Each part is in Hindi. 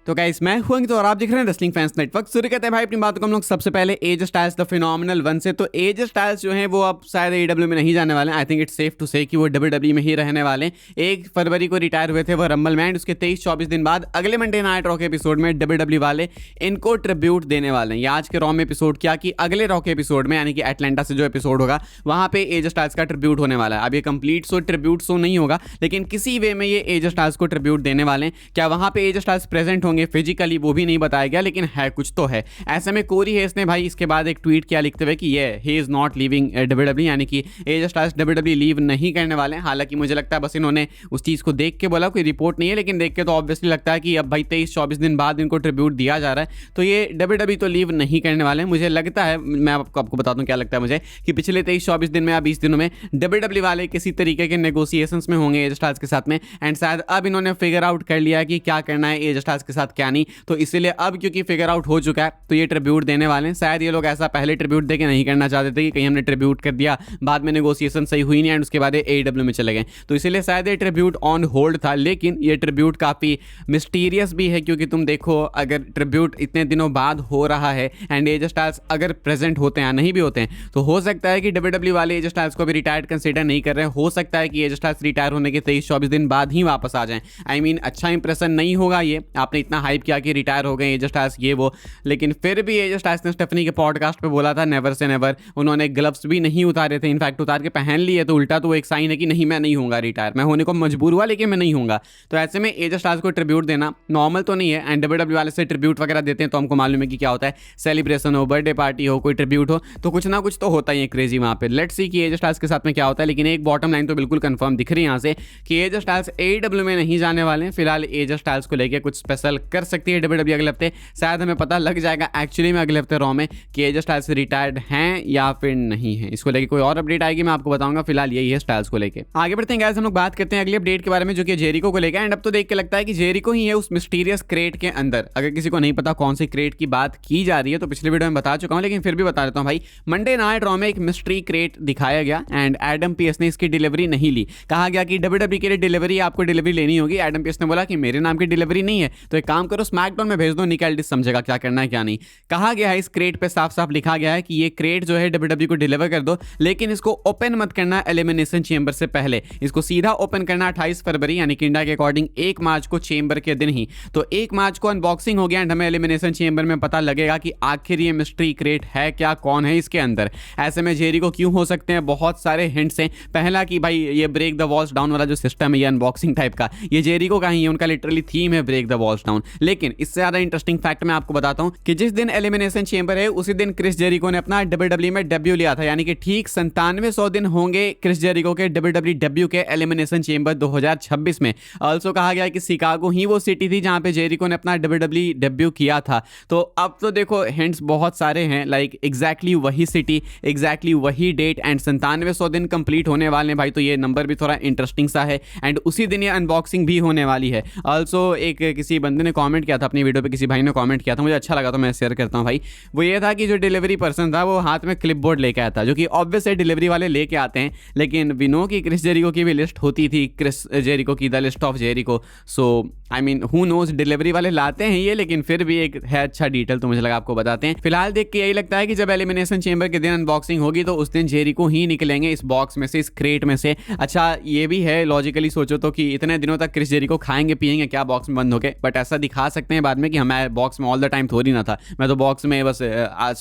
तो गाइस मैं हूं अंकित और आप देख रहे हैं रेसलिंग फैंस नेटवर्क। शुरू करते हैं भाई अपनी बातों को हम लोग सबसे पहले as styles the phenomenal one से। तो एज स्टाइल्स जो हैं वो अब शायद एडब्ल्यू में नहीं जाने वाले हैं। I think it's safe to say कि वो डब्ल्यूडब्ल्यू में ही रहने वाले हैं। 1 फरवरी को रिटायर हुए थे वो रंबल में, उसके 23-24 दिन बाद अगले मंडे नाइट रॉ के एपिसोड में डब्ल्यूडब्ल्यू वाले इनको ट्रिब्यूट देने वाले हैं। ये आज के रॉ में एपिसोड क्या कि अगले रॉ के एपिसोड में यानी कि एटलांटा से जो एपिसोड होगा वहां पे एज स्टाइल्स का ट्रिब्यूट होने वाला है। अब ये कंप्लीट सो ट्रिब्यूट सो नहीं होगा, लेकिन किसी वे में ये एज स्टाइल्स को ट्रिब्यूट देने वाले हैं। क्या वहां पे एज स्टाइल्स प्रेजेंट होंगे फिजिकली वो भी नहीं बताया गया, लेकिन है कुछ तो है। ऐसे में कोरी हेस ने भाई इसके बाद एक ट्वीट किया लिखते हुए कि ये he is not leaving WW, यानी कि एज स्टाइल्स डब्ल्यूडब्ल्यू लीव नहीं करने वाले हैं। हालांकि मुझे लगता है बस इन्होंने उस चीज़ को देख के बोला, कोई रिपोर्ट नहीं है, लेकिन देख के तो ऑब्वियसली लगता है कि अब भाई 23-24 दिन बाद इनको ट्रिब्यूट दिया जा रहा है, तो ये डब्ल्यूडब्ल्यू तो लीव नहीं करने वाले हैं। मुझे लगता है, मैं आपको बता दूं क्या लगता है मुझे, कि पिछले 23-24 दिन में या 20 दिनों में डब्ल्यूडब्ल्यू वाले किसी तरीके के नेगोशिएशंस में होंगे एज स्टाइल्स के साथ में, एंड शायद अब इन्होंने फिगर आउट कर लिया है कि क्या करना है एज स्टाइल्स के साथ क्या नहीं। तो इसीलिए अब क्योंकि फिगर आउट हो चुका है तो ये ट्रिब्यूट देने वाले हैं। शायद ये लोग ऐसा पहले ट्रिब्यूट दे के नहीं करना चाहते थे कि कहीं हमने ट्रिब्यूट कर दिया, बाद में नेगोशिएशन सही हुई नहीं एंड उसके बाद एडब्ल्यू में चले गए, तो इसीलिए शायद ये ट्रिब्यूट ऑन होल्ड था। लेकिन ये ट्रिब्यूट काफ़ी मिस्टीरियस भी है, क्योंकि तुम देखो अगर ट्रिब्यूट इतने दिनों बाद हो रहा है एंड एज स्टाइल्स अगर प्रेजेंट होते हैं या नहीं भी होते हैं, तो हो सकता है कि डब्ल्यूडब्ल्यू वाले एज स्टाइल्स को भी रिटायर्ड कंसीडर नहीं कर रहे हैं। हो सकता है कि एज स्टाइल्स रिटायर होने के 23-24 दिन बाद ही वापस आ जाएं। आई मीन अच्छा इंप्रेशन नहीं होगा ये, आपने इतना हाइप किया कि रिटायर हो गए एज स्टाइल्स ये वो, लेकिन फिर भी एज स्टाइल्स ने स्टेफनी के पॉडकास्ट पे बोला था नेवर से नेवर। उन्होंने ग्लव्स भी नहीं उतारे थे, इनफैक्ट उतार के पहन लिए, तो उल्टा तो एक साइन है कि नहीं मैं नहीं होऊंगा रिटायर, मैं होने को मजबूर हुआ लेकिन मैं नहीं होऊंगा। तो ऐसे में एज स्टाइल्स को ट्रिब्यूट देना नॉर्मल तो नहीं है, एंड डब्ल्यूडब्ल्यू वाले से ट्रिब्यूट वगैरह देते हैं तो हमको मालूम है कि क्या होता है, सेलिब्रेशन हो, बर्थडे पार्टी हो, कोई ट्रिब्यूट हो, तो कुछ ना कुछ तो होता ही है क्रेजी वहाँ पे। लेट्स सी कि एज स्टाइल्स के साथ में क्या होता है। लेकिन एक बॉटम लाइन तो बिल्कुल कंफर्म दिख रही है यहाँ से कि एज स्टाइल्स एडब्ल्यू में नहीं जाने वाले हैं। फिलहाल एज स्टाइल्स को लेकर कुछ स्पेशल कर सकती है डब्ल्यूडब्ल्यू अगले हफ्ते, शायद हमें पता लग जाएगा एक्चुअली में अगले हफ्ते रॉ में कि एज स्टाइल्स रिटायर्ड हैं या फिर नहीं है। इसको लेके कोई और अपडेट आएगी मैं आपको बताऊंगा। फिलहाल यही है स्टाइल्स को लेके। आगे बढ़ते हैं गाइस, हम लोग बात करते हैं अगली अपडेट के बारे में जो कि जेरिको को लेकर। एंड अब तो देख के लगता है कि जेरिको ही है उस मिस्टीरियस क्रेट के अंदर। अगर किसी को नहीं पता कौन सी क्रेट की बात की जा रही है तो पिछले वीडियो में बता चुका हूं, लेकिन फिर भी बता देता हूं भाई। मंडे नाइट रॉ में एक मिस्ट्री क्रेट दिखाया गया एंड एडम पीएस ने इसकी डिलीवरी नहीं ली। कहा गया कि डब्ल्यूडब्ल्यू के लिए डिलीवरी आपको डिलीवरी लेनी होगी। एडम पीएस ने बोला कि मेरे नाम की डिलीवरी नहीं है, तो एक काम करो स्मैकडाउन में भेज दो, निक एल्डिस समझेगा क्या करना है क्या नहीं। कहा गया है इस क्रेट पे साफ साफ लिखा गया है कि ये क्रेट जो है डब्ल्यूडब्ल्यू को डिलीवर कर दो, लेकिन इसको ओपन मत करना एलिमिनेशन चेंबर से पहले। इसको सीधा ओपन करना 28 फरवरी यानी कि इंडिया के अकॉर्डिंग 1 मार्च को चेंबर के दिन ही। तो 1 मार्च को अनबॉक्सिंग हो गया एंड हमें एलिमिनेशन चेंबर में पता लगेगा कि आखिर ये मिस्ट्री क्रेट है क्या, कौन है इसके अंदर। ऐसे में जेरिको क्यों हो सकते हैं, बहुत सारे हिंट्स हैं। पहला कि भाई ये ब्रेक द वॉल्स डाउन वाला जो सिस्टम है ये अनबॉक्सिंग टाइप का, ये जेरिको का ही है, उनका लिटरली थीम है ब्रेक द वॉल्स डाउन। लेकिन इससे ज्यादा इंटरेस्टिंग फैक्ट मैं आपको बताता हूं कि जिस दिन एलिमिनेशन चेंबर है उसी दिन क्रिस जेरिको ने अपना डब्ल्यूडब्ल्यू में डेब्यू लिया था, यानी कि ठीक 9700 दिन होंगे क्रिस जेरिको के डब्ल्यूडब्ल्यू डेब्यू के एलिमिनेशन चेंबर 2026 में। ऑल्सो कहा गया कि शिकागो ही वो सिटी थी जहां पे जेरिको ने अपना डब्ल्यूडब्ल्यू डेब्यू किया था। तो अब तो देखो हिंट्स बहुत सारे हैं, लाइक एग्जैक्टली वही सिटी, एग्जैक्टली वही डेट एंड 9700 दिन कंप्लीट होने वाले हैं भाई। तो ये नंबर भी थोड़ा इंटरेस्टिंग सा है एंड उसी दिन ये अनबॉक्सिंग भी होने वाली है। ऑल्सो एक किसी बंदे ने कमेंट किया था अपनी वीडियो पे, किसी भाई ने कमेंट किया था, मुझे अच्छा लगा तो मैं शेयर करता हूँ भाई। वो ये था कि जो डिलीवरी पर्सन था वो हाथ में क्लिपबोर्ड लेके आया था, जो कि ऑब्वियस है डिलीवरी वाले लेके आते हैं, लेकिन वी नो कि क्रिस जेरिको की भी लिस्ट होती थी, क्रिस जेरिको की the list of Jericho. So I mean who knows, delivery वाले लाते हैं ये, लेकिन फिर भी एक है अच्छा डिटेल तो मुझे लगा आपको बताते हैं। फिलहाल देख के यही लगता है कि जब एलिमिनेशन चेंबर के दिन अनबॉक्सिंग होगी तो उस दिन जेरिको ही निकलेंगे इस बॉक्स में से, इस क्रेट में से। अच्छा ये भी है लॉजिकली सोचो तो कि इतने दिनों तक क्रिस जेरिको खाएंगे पिएंगे क्या बॉक्स में बंद होके, बट ऐसा दिखा सकते हैं बाद में कि हमारे बॉक्स में ऑल द टाइम थोड़ी ना था, मैं तो बॉक्स में बस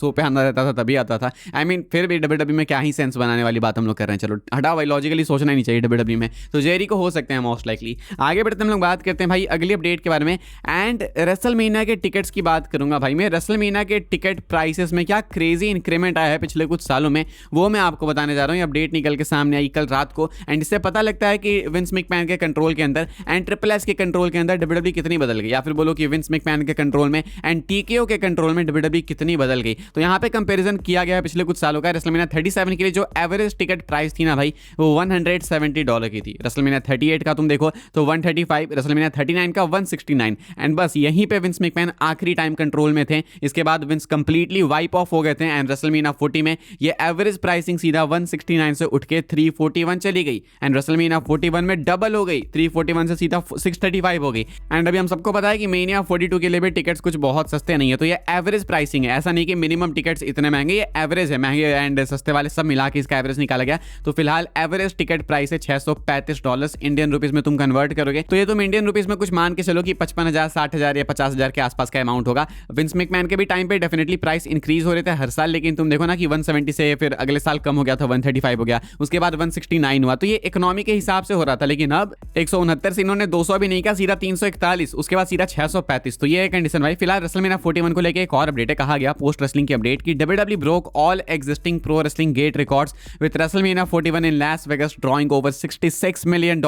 शो पे आना रहता था तभी आता था। आई मीन फिर भी डब्ल्यूडब्ल्यू में क्या ही सेंस बनाने वाली बात हम लोग कर रहे हैं। चलो हटा भाई, लॉजिकली सोचना ही नहीं चाहिए डब्ल्यूडब्ल्यू में, तो जेरिको हो सकते हैं मोस्ट लाइकली। आगे बढ़ते हम लोग बात करते हैं भाई अगली अपडेट के बारे में एंड रेसलमेनिया के टिकट्स की बात करूंगा भाई मैं। रेसलमेनिया के टिकट प्राइसेस में क्या क्रेजी इंक्रीमेंट आया है पिछले कुछ सालों में, वो मैं आपको बताने जा रहा हूँ। ये अपडेट निकल के सामने आई कल रात को एंड इससे पता लगता है कि विंस मैकमैन के कंट्रोल के अंदर एंड ट्रिपल एस के कंट्रोल के अंदर डब्ल्यूडब्ल्यू कितनी बदल गई, या फिर बोलो कि विंस मैकमैन के कंट्रोल में एंड टीकेओ के कंट्रोल में डब्ल्यूडब्ल्यू कितनी बदल गई। तो यहाँ पे कंपैरिजन किया गया है पिछले कुछ सालों का। रेसलमेनिया 37 के लिए जो एवरेज टिकट प्राइस थी ना भाई वो $170 की थी। रेसलमेनिया 38 का तुम देखो तो 135, रेसलमेनिया 39 का 169 एंड बस यहीं पे विंस मैकमैन आखिरी टाइम कंट्रोल में थे। इसके बाद विंस कंप्लीटली वाइप ऑफ हो गए थे एंड रेसलमेनिया 40 में ये एवरेज प्राइसिंग सीधा 169 से उठ के 341 चली गई एंड रेसलमेनिया 41 में डबल हो गई, 341 से सीधा 635 हो गई। एंड अभी हम सबको पता है है कि मेनिया 42 के लिए भी टिकट्स कुछ बहुत सस्ते नहीं है, तो ये एवरेज प्राइसिंग है, ऐसा नहीं कि मिनिमम टिकट्स इतने महंगे, ये एवरेज है, महंगे एंड सस्ते वाले सब मिला के इसका एवरेज निकाला गया। तो फिलहाल एवरेज टिकट प्राइस है $635, इंडियन रुपीज में तुम कन्वर्ट करोगे तो ये तुम इंडियन रुपीज में कुछ मान के चलो कि 55,000, 60,000 या 50,000 के आसपास का अमाउंट होगा। विंस मैकमैन के भी टाइम पे डेफिनेटली प्राइस इंक्रीज हो रहे थे हर साल, लेकिन तुम देखो ना कि 170 से फिर अगले साल कम हो गया था, 135 हो गया, उसके बाद 169 हुआ, तो ये इकोनॉमी के हिसाब से हो रहा था। लेकिन अब 169 से इन्होंने 200 भी नहीं किया, सीधा 341, उसके बाद सीधा 635, तो ये है कंडीशन भाई। फिलहाल रेसलमेनिया 41 को लेकर एक और अपडेट है, कहा गया पोस्ट रेसलिंग की अपडेट की WWE broke all existing pro wrestling gate records with WrestleMania 41 in Las Vegas drawing over $66 million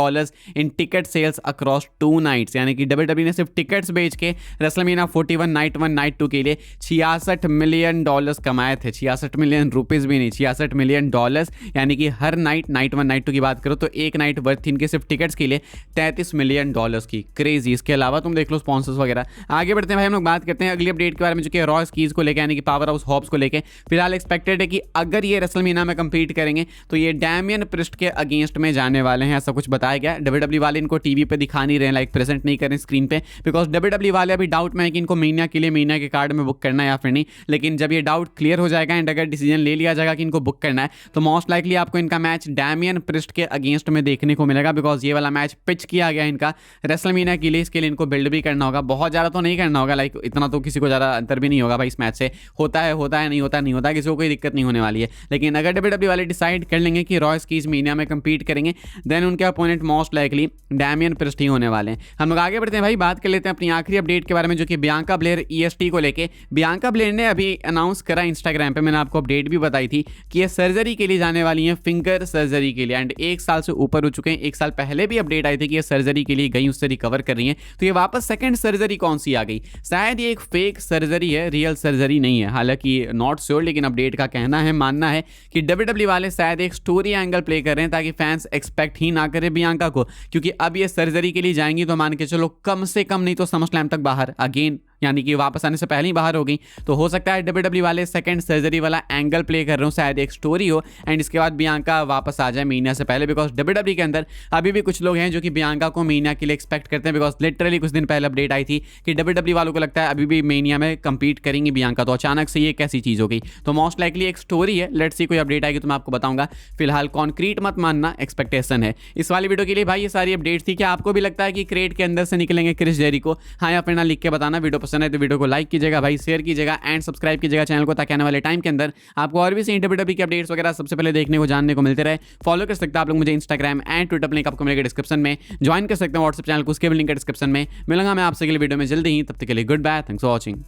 in ticket sales across 2 nights, यानी कि WWE ने सिर्फ टिकट्स बेच के रेसलमेनिया 41 नाइट 1 नाइट 2 के लिए $66 मिलियन कमाए थे। 66 मिलियन रुपीज भी नहीं, $66 मिलियन, यानी कि हर नाइट 1 नाइट 2 की बात करो तो एक नाइट वर्थ थी इनके सिर्फ टिकट्स के लिए $33 मिलियन की, क्रेजी। इसके अलावा तुम देख लो स्पॉन्सर्स वगैरह। आगे बढ़ते हैं भाई, हम लोग बात करते हैं अगली अपडेट के बारे में, जो कि रॉ स्कीज को लेकर, यानी कि पावर हाउस हॉब्स को लेकर। फिलहाल एक्सपेक्टेड है कि अगर ये रेसलमेनिया में कंपीट करेंगे तो ये डैमियन प्रिस्ट के अगेंस्ट में जाने वाले हैं, ऐसा कुछ बताया गया। WWE वाले इनको टीवी पे दिखा नहीं रहे, लाइक प्रेजेंट नहीं कर रहे स्क्रीन पे, बिकॉज WWE वाले अभी डाउट में है कि इनको मेनिया के लिए मेनिया के कार्ड में बुक करना है या फिर नहीं। लेकिन जब ये डाउट क्लियर हो जाएगा एंड अगर डिसीजन ले लिया जाएगा कि इनको बुक करना है, तो मोस्ट लाइकली आपको इनका मैच डैमियन प्रिस्ट के अगेंस्ट में देखने को मिलेगा, बिकॉज ये वाला मैच पिच किया गया इनका रेसलमेनिया के लिए। इसके लिए इनको बिल्ड भी करना होगा, बहुत ज़्यादा तो नहीं करना होगा, लाइक इतना तो किसी को ज़्यादा अंतर भी नहीं होगा भाई इस मैच से, होता है नहीं होता, किसी को कोई दिक्कत नहीं होने वाली है। लेकिन अगर WWE वाले डिसाइड कर लेंगे कि रॉ स्कीज मेनिया में कंपीट करेंगे, देन उनके opponent most likely Damian Priest ही होने वाले हैं। हम लोग आगे बढ़ते हैं भाई, बात कर लेते हैं अपनी आखिरी अपडेट के बारे में, जो कि बियांका ब्लेयर EST को लेके। बियांका ब्लेयर ने अभी अनाउंस करा इंस्टाग्राम पे, मैंने आपको अपडेट भी बताई थी कि ये सर्जरी के लिए जाने वाली है, फिंगर सर्जरी के लिए, एंड 1 साल से ऊपर हो चुके हैं। 1 साल पहले भी अपडेट आई थी कि ये सर्जरी के लिए गई, उससे रिकवर कर रही है, तो ये वापस सेकंड सर्जरी कौन सी आ गई? शायद ये एक फेक सर्जरी है, रियल सर्जरी नहीं है, हालांकि नॉट श्योर, लेकिन अपडेट का कहना है, मानना है कि WWE वाले शायद एक स्टोरी एंगल प्ले कर रहे हैं ताकि फैंस एक्सपेक्ट ही ना करें बियांका को, क्योंकि अब ये सर्जरी के लिए जाएंगी तो मान के चलो कम से कम नहीं तो समरस्लैम तक बाहर अगेन, यानी कि वापस आने से पहले ही बाहर हो गई। तो हो सकता है WWE वाले सेकंड सर्जरी वाला एंगल प्ले कर रहे हो, शायद एक स्टोरी हो एंड इसके बाद बियांका वापस आ जाए मेनिया से पहले, बिकॉज WWE के अंदर अभी भी कुछ लोग हैं जो कि बियांका को मेनिया के लिए एक्सपेक्ट करते हैं, बिकॉज लिटरली कुछ दिन पहले अपडेट आई थी कि WWE वालों को लगता है अभी भी मेनिया में कंपीट करेंगी बियांका, तो अचानक से ये कैसी चीज़ हो गई? तो मोस्ट लाइकली एक स्टोरी है, लेट्स सी कोई अपडेट आएगी तो मैं आपको बताऊंगा। फिलहाल कॉन्क्रीट मत मानना, एक्सपेक्टेशन है। इस वाली वीडियो के लिए भाई ये सारी अपडेट थी। क्या आपको भी लगता है कि क्रेट के अंदर से निकलेंगे क्रिस जेरिको? हाँ या फिर ना, लिख के बताना। वीडियो पसंद है तो वीडियो को लाइक कीजिएगा भाई, शेयर कीजिएगा एंड सब्सक्राइब कीजिएगा चैनल को, ताकि आने वाले टाइम के अंदर आपको और भी सही WWE के अपडेट्स वगैरह सबसे पहले देखने को, जानने को मिलते रहे। फॉलो कर सकते हैं आप लोग मुझे इंस्टाग्राम एंड ट्विटर, लिंक आपको मिलेगा डिस्क्रिप्शन में। ज्वाइन कर सकते हैं व्हाट्सएप चैनल को, उसके भी लिंक है डिस्क्रिप्शन में। मिलूंगा मैं आपसे अगली वीडियो में जल्दी ही, तब तक के लिए goodbye, thanks for watching.